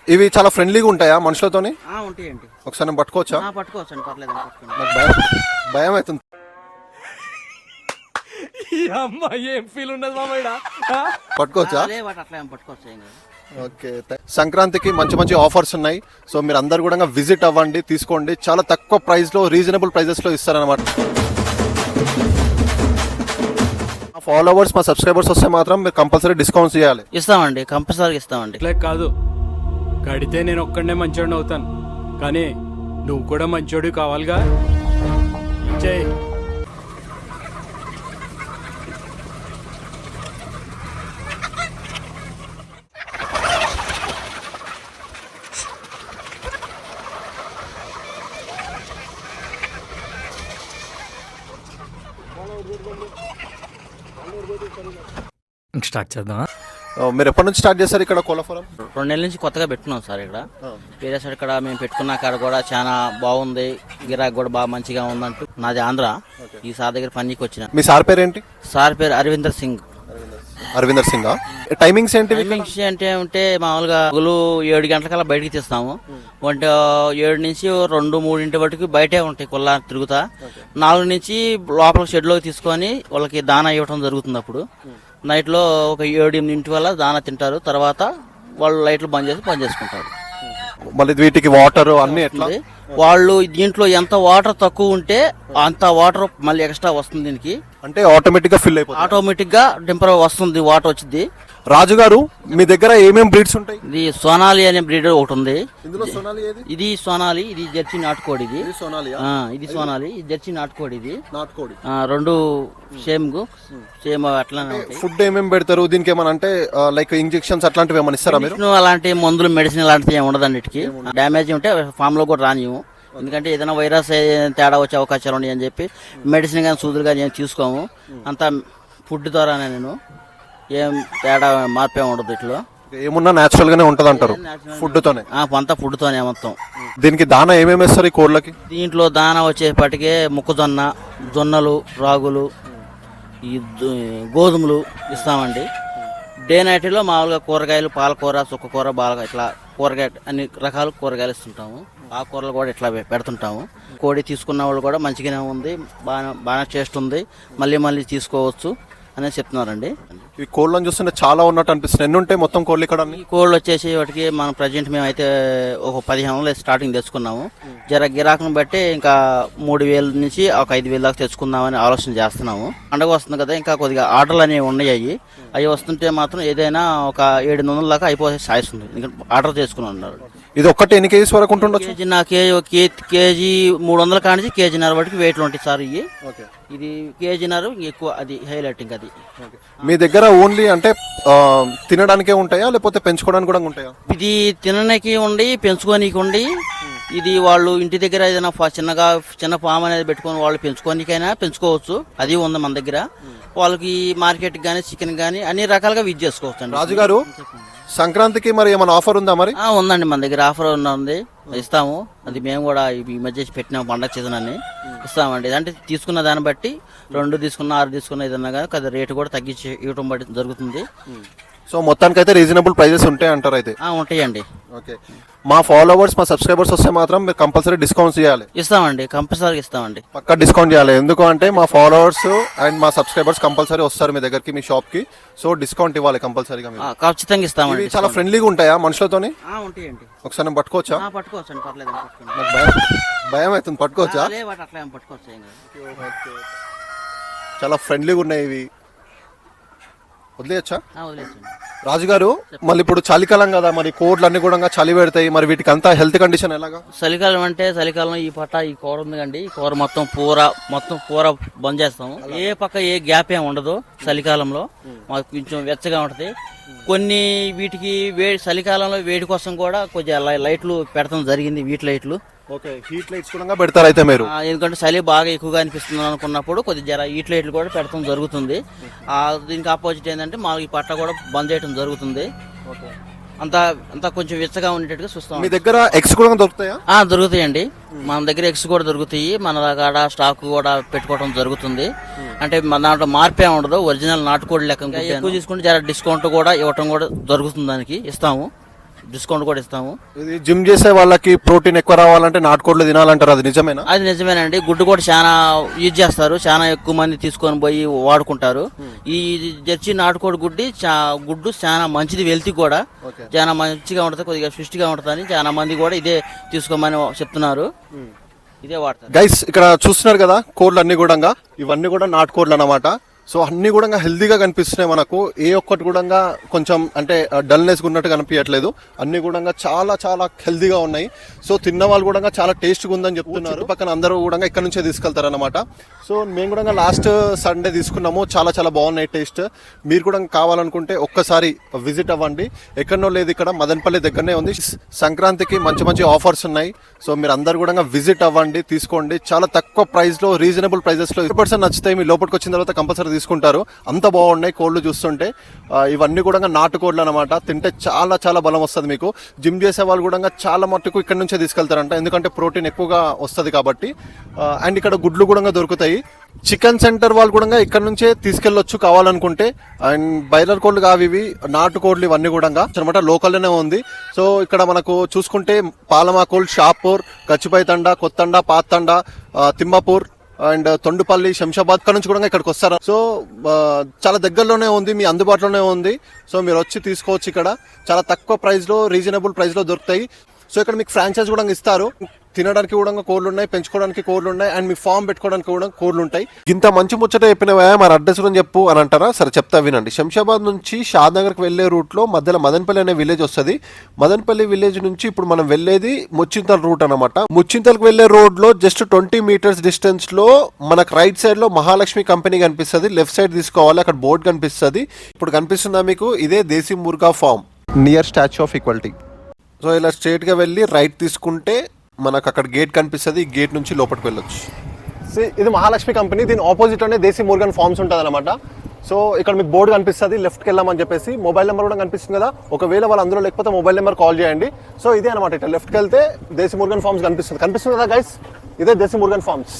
ఇవి చాలా ఫ్రెండ్లీగా ఉంటాయా మనుషులతోని? ఉంటాయండి. ఒకసారి నేను పట్టుకోవచ్చా? పట్టుకోవచ్చండి, పర్లేదు. నాకు భయం అవుతుంది. ఏం ఫీల్ ఉండదు మామయ్య. పట్టుకోవచ్చా? అట్లా పట్టుకోవచ్చు. ఓకే. సంక్రాంతికి మంచి మంచి ఆఫర్స్ ఉన్నాయి. సో మీరు అందరు కూడా విజిట్ అవ్వండి, తీసుకోండి. చాలా తక్కువ ప్రైస్ లో, రీజనబుల్ ప్రైజెస్ లో ఇస్తారన్నమాట. మా ఫాలోవర్స్, మా సబ్స్క్రైబర్స్ వస్తే మాత్రం మీరు కంపల్సరీ డిస్కౌంట్స్ చేయాలి. ఇస్తామండి, కంపల్సరీ ఇస్తామండి. ఇట్లా కాదు, కడితే నేను ఒక్కడనే మంచోడిని అవుతాను, కానీ నువ్వు కూడా మంచోడి కావాలిగా. ఇచ్చేయి. స్టార్ట్ చేద్దామా? మీరు ఎప్పటి నుంచి స్టార్ట్ చేస్తారు ఇక్కడ కోళ్ళఫారం? 2 నెలల నుంచి కొత్తగా పెట్టుకున్నాం సార్. ఇక్కడ వేరే సార్ ఇక్కడ మేము పెట్టుకున్న కాడ కూడా చాలా బాగుంది, గిరాకీ కూడా బాగా మంచిగా ఉందంటూ. నాది ఆంధ్ర. ఈ సార్ దగ్గర పనికి వచ్చిన. మీ సార్ పేరు ఏంటి? సార్ పేరు అరవిందర్ సింగ్. అరవిందర్ సింగ్. టైమింగ్స్ ఏంటి? టైమింగ్స్ అంటే మామూలుగా 7 గంటలకల్లా బయటకి తీస్తాము. 7 నుంచి 2-3 వరకు బయటే ఉంటాయి కొల్లా తిరుగుతా. 4 నుంచి లోపల షెడ్లోకి తీసుకొని వాళ్ళకి దానా ఇవ్వడం జరుగుతుంది. అప్పుడు నైట్ లో ఒక 7-8 వల్ల దానా తింటారు. తర్వాత వాళ్ళు లైట్లు బంద్ చేసుకుంటారు. మళ్ళీ వీటికి వాటర్ అన్ని ఎట్లా? వాళ్ళు దీంట్లో ఎంత వాటర్ తక్కువ ఉంటే అంత వాటర్ మళ్ళీ ఎక్స్ట్రా వస్తుంది దీనికి. అంటే ఆటోమేటిక్ గా ఫిల్ అయిపోతుంది. ఆటోమేటిక్ గా టెంపర్ వస్తుంది, వాటర్ వచ్చింది. రాజు గారు, మీ దగ్గర ఏమేం బ్రీడ్స్ ఉంటాయి? ఇది సోనాలి అనే బ్రీడ్ ఒకటి ఉంది. ఇందులో సోనాలి ఏది? ఇది సోనాలి, ఇది జెర్సీ నాటుకోడి. ఇది సోనాలి, ఇది సోనాలి, ఇది జెర్సీ నాటుకోడి. ఇది నాటుకోడి. 2 సేమ్ అట్లానే ఉంటాయి. ఫుడ్ ఏమేమి పెడతారు దీనికి? ఏమన్నా అంటే లైక్ ఇంజెక్షన్స్ అట్లాంటివి ఏమైనా ఇస్తారా మీరు? అలాంటి మందులు, మెడిసిన్ అలాంటివి ఏమి ఉండదు. అన్నిటికీ డ్యామేజ్ ఉంటే ఫామ్ లో కూడా రానియము. ఎందుకంటే ఏదైనా వైరస్ తేడా వచ్చే అవకాశాలు ఉన్నాయి అని చెప్పి మెడిసిన్ కానీ సూదులు కానీ ఏం తీసుకోము. అంతా ఫుడ్ ద్వారానే. నేను ఏం తేడా మార్పే ఉండదు. ఇట్లా ఏమున్నా నేచురల్ గానే ఉంటది అంటారు. ఫుడ్ తోనే అంతా ఫుడ్ తోనే మొత్తం. దీనికి దానా ఏమేమి వేస్తారు ఈ కోళ్ళకి? దీంట్లో దానా వచ్చేపటికే మొక్కజొన్న, జొన్నలు, రాగులు, ఈ గోధుమలు ఇస్తామండి. డే నైట్లో మామూలుగా కూరగాయలు, పాలకూర, చుక్కకూర, బాగా ఇట్లా కూరగాయ అన్ని రకాల కూరగాయలు ఇస్తుంటాము. ఆకుకూరలు కూడా ఇట్లా పెడుతుంటాము. కోడి తీసుకున్న వాళ్ళు కూడా మంచిగానే ఉంది, బాగా చేస్తుంది, మళ్ళీ తీసుకోవచ్చు అనేది చెప్తున్నారండి. ఈ కోళ్ళని చూస్తుంటే చాలా ఉన్నట్టు అనిపిస్తుంది. ఎన్ని ఉంటాయి మొత్తం కోళ్ళు ఇక్కడ? ఈ కోళ్ళు వచ్చేసి వాటికి మనం ప్రజెంట్ మేమైతే ఒక 15 స్టార్టింగ్ తెచ్చుకున్నాము. జర గిరాకును బట్టి ఇంకా 3,000 నుంచి ఒక 5,000 దాకా తెచ్చుకుందామని ఆలోచన చేస్తున్నాము. పండుగ వస్తుంది కదా, ఇంకా కొద్దిగా ఆర్డర్లు అనేవి ఉన్నాయి. అవి వస్తుంటే మాత్రం ఏదైనా ఒక 700 దాకా అయిపోతే సాయిస్తుంది. ఆర్డర్ చేసుకుని ఉన్నారు. ఇది ఒక్కటి ఎన్ని కేజీస్ వరకు ఉంటుండొచ్చు? కేజీ 300 కానించి కేజీన్నర వరకు వెయిట్లు ఉంటాయి సార్. ఇది కేజీన్నర ఎక్కువ, అది హైలైట్. ఇంకా అది మీ దగ్గర ఓన్లీ అంటే తినడానికే ఉంటాయా లేకపోతే పెంచుకోవడానికి కూడా ఉంటాయా? ఇది తినడానికి ఉండి, పెంచుకోనికి ఉండి. ఇది వాళ్ళు ఇంటి దగ్గర ఏదైనా చిన్న ఫామ్ అనేది పెట్టుకొని వాళ్ళు పెంచుకోనికైనా పెంచుకోవచ్చు. అది ఉంది మన దగ్గర. వాళ్ళకి మార్కెట్ గానీ, చికెన్ గానీ అన్ని రకాలుగా విజ్ చేసుకోవచ్చు అండి. రాజుగారు, సంక్రాంతికి మరి ఏమైనా ఆఫర్ ఉందా? మరి ఉందండి, మన దగ్గర ఆఫర్ ఉంది, ఇస్తాము. అది మేము కూడా ఈ మధ్య పెట్టినాము, పండగ సీజన్ అని ఇస్తామండి. అంటే తీసుకున్న దాన్ని బట్టి 2 తీసుకున్న 6 తీసుకున్న ఏదన్నా కానీ కొద్దిగా రేటు కూడా తగ్గించి ఇవ్వడం బట్టి జరుగుతుంది. సో మొత్తానికి అయితే రీజనబుల్ ప్రైజెస్ ఉంటాయి అంటారు అయితే? ఉంటాయండి. ఓకే. మా ఫాలోవర్స్, మా సబ్స్క్రైబర్స్ వస్తే మాత్రం మీరు కంపల్సరీ డిస్కౌంట్స్ చేయాలి. ఇస్తామండి, కంపల్సరీ ఇస్తామండి. పక్కా డిస్కౌంట్ చేయాలి. ఎందుకు అంటే మా ఫాలోవర్స్ అండ్ మా సబ్స్క్రైబర్స్ కంపల్సరీ వస్తారు మీ దగ్గరికి, మీ షాప్ కి. సో డిస్కౌంట్ ఇవ్వాలి కంపల్సరీగా. ఖచ్చితంగా ఇస్తామండి. చాలా ఫ్రెండ్లీగా ఉంటాయా మనుషులతోని? ఉంటాయండి. ఒకసారి నేను పట్టుకోవచ్చా? పట్టుకోవచ్చండి, పర్లేదు. నాకు భయం అవుతుంది. పట్టుకోవచ్చా? అట్లా పట్టుకోవచ్చు. చాలా ఫ్రెండ్లీగా ఉన్నాయి ఇవి. వదిలేయచ్చా? వదిలేచ్చండి. రాజుగారు, మళ్ళీ ఇప్పుడు చలికాలం కదా, మరి కోడ్లు అన్ని కూడా చలి పెడతాయి. మరి వీటికి అంతా హెల్త్ కండిషన్ ఎలాగా? చలికాలం అంటే చలికాలం ఈ కూర ఉంది కండి. ఈ కూర మొత్తం పూర బంద్ చేస్తాము. ఏ పక్క ఏ గ్యాప్ ఏమి ఉండదు. చలికాలంలో మాకు కొంచెం వెచ్చగా ఉంటది. కొన్ని వీటికి చలికాలంలో వేడి కోసం కూడా కొంచెం లైట్లు పెడతాం జరిగింది. వీటి లైట్లు, హీట్ లైట్స్ కూడా పెడతారు అయితే మీరు? ఎందుకంటే చలి బాగా ఎక్కువగా అనిపిస్తుంది అనుకున్నప్పుడు కొద్దిగా జర హీట్ లైట్లు కూడా పెడతాం జరుగుతుంది. దీనికి ఆపోజిట్ ఏంటంటే మాకు ఈ పట్ట కూడా బంద్ చేయడం జరుగుతుంది. అంతా కొంచెం వెచ్చగా ఉండేట్టుగా చూస్తాం. మీ దగ్గర ఎగ్స్ కూడా దొరుకుతాయా? దొరుకుతాయండి. మన దగ్గర ఎగ్స్ కూడా దొరుకుతాయి. మన కాడ స్టాక్ కూడా పెట్టుకోవడం జరుగుతుంది. అంటే మన దాంట్లో మార్పే ఉండదు. ఒరిజినల్ నాటుకోడి లెక్క ఎక్కువ తీసుకుంటే జర డిస్కౌంట్ కూడా ఇవ్వటం కూడా జరుగుతుంది. దానికి ఇస్తాము. డిస్కౌంట్ కూడా ఇస్తాము. ఇది జిమ్ చేసే వాళ్ళకి ప్రోటీన్ ఎక్కువ రావాలంటే నాటుకోళ్ళు తినాలంటారు, అది నిజమేనా? అది నిజమేనండి. గుడ్డు కూడా చాలా యూజ్ చేస్తారు, చాలా ఎక్కువ మంది తీసుకొని పోయి వాడుకుంటారు. ఈ జెర్సీ నాటుకోడి గుడ్డు చాలా మంచిది, వెల్తీ కూడా చాలా మంచిగా ఉంటుంది, కొద్దిగా సృష్టిగా ఉంటుందని చాలా మంది కూడా ఇదే తీసుకోమని చెప్తున్నారు, ఇదే వాడతారు. గైస్ ఇక్కడ చూస్తున్నారు కదా కోళ్ళు అన్ని కూడా, ఇవన్నీ కూడా నాటుకోళ్ళు అన్నమాట. సో అన్ని కూడా హెల్దీగా కనిపిస్తున్నాయి మనకు, ఏ ఒక్కటి కూడా కొంచెం అంటే డల్నెస్ ఉన్నట్టు కనిపించట్లేదు, అన్ని కూడా చాలా చాలా హెల్దీగా ఉన్నాయి. సో తిన్న వాళ్ళు కూడా చాలా టేస్ట్గా ఉందని చెప్తున్నారు. పక్కన అందరూ కూడా ఇక్కడ నుంచే తీసుకెళ్తారు అనమాట. సో మేము కూడా లాస్ట్ సండే తీసుకున్నాము, చాలా చాలా బాగున్నాయి టేస్ట్. మీరు కూడా కావాలనుకుంటే ఒక్కసారి విజిట్ అవ్వండి, ఎక్కడనో లేదు, ఇక్కడ మదనపల్లి దగ్గరనే ఉంది. సంక్రాంతికి మంచి మంచి ఆఫర్స్ ఉన్నాయి, సో మీరు అందరు కూడా విజిట్ అవ్వండి, తీసుకోండి. చాలా తక్కువ ప్రైస్ లో, రీజనబుల్ ప్రైజెస్ లో 100% నచ్చుతాయి. మీ లోపలికి వచ్చిన తర్వాత కంపల్సరీ తీసుకుంటారు, అంత బాగున్నాయి కోళ్ళు చూస్తుంటే. ఇవన్నీ కూడా నాటుకోళ్ళు అనమాట, తింటే చాలా చాలా బలం వస్తుంది మీకు. జిమ్ చేసే వాళ్ళు కూడా చాలా మట్టుకు ఇక్కడ నుంచే తీసుకెళ్తారంట, ఎందుకంటే ప్రోటీన్ ఎక్కువగా వస్తుంది కాబట్టి. అండ్ ఇక్కడ గుడ్లు కూడా దొరుకుతాయి. చికెన్ సెంటర్ వాళ్ళు కూడా ఇక్కడ నుంచే తీసుకెళ్లొచ్చు కావాలనుకుంటే. అండ్ బైలర్ కోళ్ళు కావి, ఇవి నాటుకోళ్ళు ఇవన్నీ కూడా అనమాట, లోకల్లోనే ఉంది. సో ఇక్కడ మనకు చూసుకుంటే పాలమాకోల్, షాపూర్, కచ్చిపైతండ, కొత్తండ, పాత్తండ, తిమ్మాపూర్ అండ్ తొండుపల్లి, శంషాబాద్ ఇక్కడ నుంచి కూడా ఇక్కడికి వస్తారు. సో చాలా దగ్గరలోనే ఉంది, మీ అందుబాటులోనే ఉంది. సో మీరు వచ్చి తీసుకోవచ్చు, ఇక్కడ చాలా తక్కువ ప్రైస్ లో, రీజనబుల్ ప్రైస్ లో దొరుకుతాయి. సో ఇక్కడ మీకు ఫ్రాంచైజ్ కూడా ఇస్తారు, తినడానికి కూడా కోళ్ళు ఉన్నాయి, పెంచుకోవడానికి కోళ్ళు ఉన్నాయి, అండ్ మీ ఫామ్ పెట్టుకోవడానికి కూడా కోళ్ళు ఉంటాయి. ఇంత మంచి ముచ్చట చెప్పినవా, మరి అడ్రస్ కూడా చెప్పు అని అంటారా? సరే చెప్తా వినండి. శంషాబాద్ నుంచి షాద్నగర్కి వెళ్లే రూట్ లో మధ్యలో మదనపల్లి అనే విలేజ్ వస్తుంది. మదనపల్లి విలేజ్ నుంచి ఇప్పుడు మనం వెళ్లేది ముచ్చింతల్ రూట్ అనమాట. ముచ్చింతల్కి వెళ్లే రోడ్ లో జస్ట్ 20 మీటర్స్ డిస్టెన్స్ లో మనకు రైట్ సైడ్ లో మహాలక్ష్మి కంపెనీ కనిపిస్తుంది, లెఫ్ట్ సైడ్ తీసుకోవాలి, అక్కడ బోర్డు కనిపిస్తుంది. ఇప్పుడు కనిపిస్తుందా మీకు? ఇదే Desi Murga farm near Statue of Equality. So ఇలా స్ట్రైట్ గా వెళ్ళి రైట్ తీసుకుంటే మనకు అక్కడ గేట్ కనిపిస్తుంది, ఈ గేట్ నుంచి లోపలికి వెళ్ళొచ్చు. ఇది మహాలక్ష్మి కంపెనీ, దీని ఆపోజిట్ లోనే దేశీ ముర్గన్ ఫార్మ్స్ ఉంటుంది అనమాట. సో ఇక్కడ మీకు బోర్డు కనిపిస్తుంది, లెఫ్ట్కి వెళ్ళామని చెప్పేసి. మొబైల్ నెంబర్ కూడా కనిపిస్తుంది కదా, ఒకవేళ వాళ్ళు అందులో లేకపోతే మొబైల్ నెంబర్ కాల్ చేయండి. సో ఇదే అనమాట, ఇట్లా లెఫ్ట్కి వెళ్తే దేశీ ముర్గన్ ఫార్మ్స్ కనిపిస్తుంది కదా గైస్, ఇదే దేశీ ముర్గన్ ఫార్మ్స్.